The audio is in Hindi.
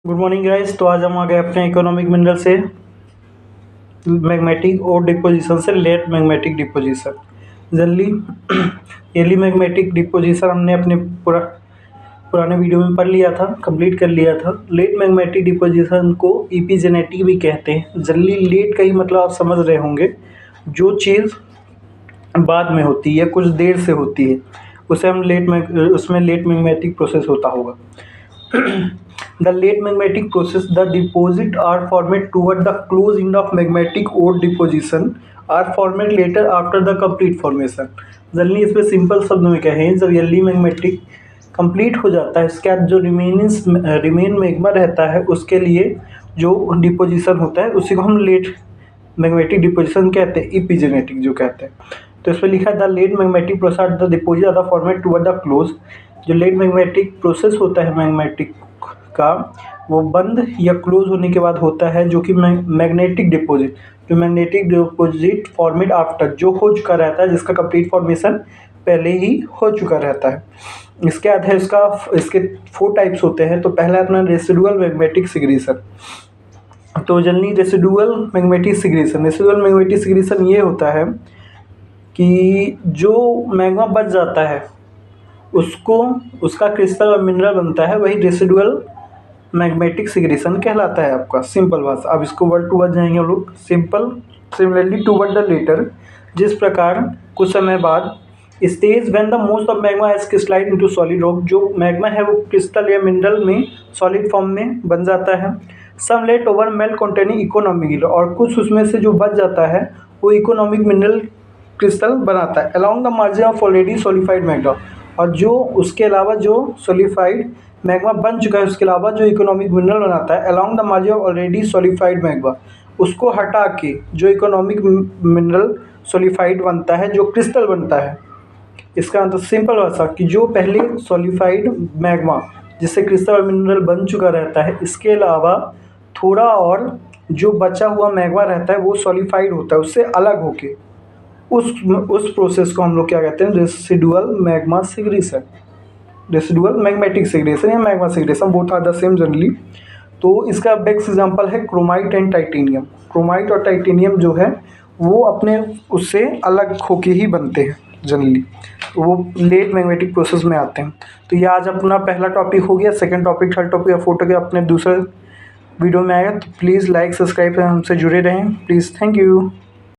Good morning guys. तो आज हम आ गए अपने इकोनॉमिक मिनरल से मैग्मेटिक और डिपोजिशन से late magmatic deposition. Generally early magmatic deposition हमने अपने पुराने वीडियो में पढ़ लिया था, कंप्लीट कर लिया था। लेट मैग्मेटिक डिपोजिशन को इपीजेनेटिक भी कहते हैं। जनरली लेट का ही मतलब आप समझ रहे होंगे, जो चीज़ बाद में होती है, कुछ देर से होती है, उसे हम उसमें लेट मैग्मेटिक प्रोसेस होता होगा। The late magmatic process, the deposit are formed toward the close end of magmatic ore deposition are formed later after the complete formation। Generally इसमें सिंपल शब्द में कहें, जब अर्ली मैग्मेटिक कंप्लीट हो जाता है, इसके बाद जो रिमेन मैग्मा रहता है, उसके लिए जो डिपोजिशन होता है उसी को हम लेट मैग्मेटिक डिपोजिशन कहते हैं, इपीजेनेटिक जो कहते हैं। तो इसमें लिखा है the late magmatic process the deposit are formed toward the close. जो लेट मैग्मेटिक प्रोसेस होता है मैग्मेटिक का, वो बंद या क्लोज होने के बाद होता है, जो कि मैग्नेटिक डिपॉजिट, जो मैग्नेटिक डिपॉजिट फॉर्मेट आफ्टर, जो हो चुका रहता है, जिसका कंप्लीट फॉर्मेशन पहले ही हो चुका रहता है। इसके बाद है इसके 4 टाइप्स होते हैं। तो पहला अपना रेसिडुअल मैग्मेटिक सिग्रेशन। तो जनरली रेसिडुअल मैग्मेटिक सिग्रेशन ये होता है कि जो मैग्मा बच जाता है उसको, उसका क्रिस्टल और मिनरल बनता है, वही रेसिडुअल मैग्मेटिक सिग्रेशन कहलाता है आपका। सिंपल भाषा, अब इसको वर्ड टू वर्ड जाएंगे हम लोग। सिमिलरली टूवर्ड द लेटर, जिस प्रकार कुछ समय बाद stage when the most of magma has crystallised into solid rock, जो मैग्मा है वो क्रिस्टल या मिनरल में सॉलिड फॉर्म में बन जाता है। Some leftover melt containing economic, और कुछ उसमें से जो बच जाता है वो इकोनॉमिक मिनरल क्रिस्टल बनाता है along the margin of already solidified magma. और जो उसके अलावा जो सॉलिडिफाइड मैग्मा बन चुका है, उसके अलावा जो इकोनॉमिक मिनरल बनाता है along the margin of already solidified magma, उसको हटा के जो इकोनॉमिक मिनरल सॉलिडिफाइड बनता है, जो क्रिस्टल बनता है। इसका मतलब सिंपल भाषा कि जो पहले सॉलिडिफाइड मैग्मा जिससे क्रिस्टल और मिनरल बन चुका रहता है, इसके अलावा थोड़ा और जो बचा हुआ मैग्मा रहता है वो सॉलिडिफाइड होता है, उससे अलग होके उस प्रोसेस को हम लोग क्या कहते हैं, residual magma segregation, residual magmatic segregation या magma segregation, both are the same generally. तो इसका बेस्ट एग्जांपल है क्रोमाइट एंड टाइटेनियम। क्रोमाइट और टाइटेनियम जो है वो अपने उससे अलग होके ही बनते हैं जनरली, वो लेट मैग्मेटिक प्रोसेस में आते हैं। तो ये आज अपना पहला टॉपिक हो गया। सेकंड टॉपिक, थर्ड टॉपिक या फोटो के अपने दूसरे वीडियो में आएगा। तो प्लीज़ लाइक, सब्सक्राइब हमसे जुड़े रहें प्लीज़। Thank you.